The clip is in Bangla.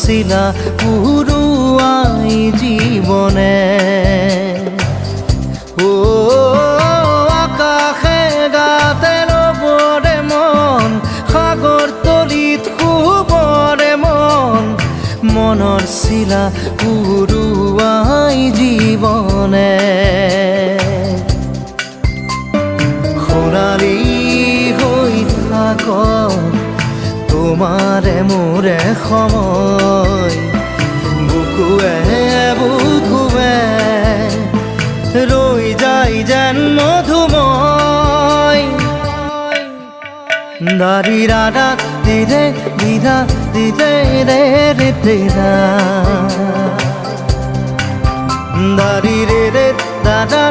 শিলা পুরুয়াই জীবনে ও আকাশে গাতে রবরে মন সাগর তলিত শুবরে মন মনৰ শিলা পুরুয়াই জীবনে সোণালী হৈ থাক তোমাৰে মোৰে সময় বুকুৱে বুকুৱে ৰৈ যায় যেন মধুময় দাৰি ৰাধা দিদে দিদা দিদে ৰে ৰে দিদা দাৰি ৰে ৰে দাদা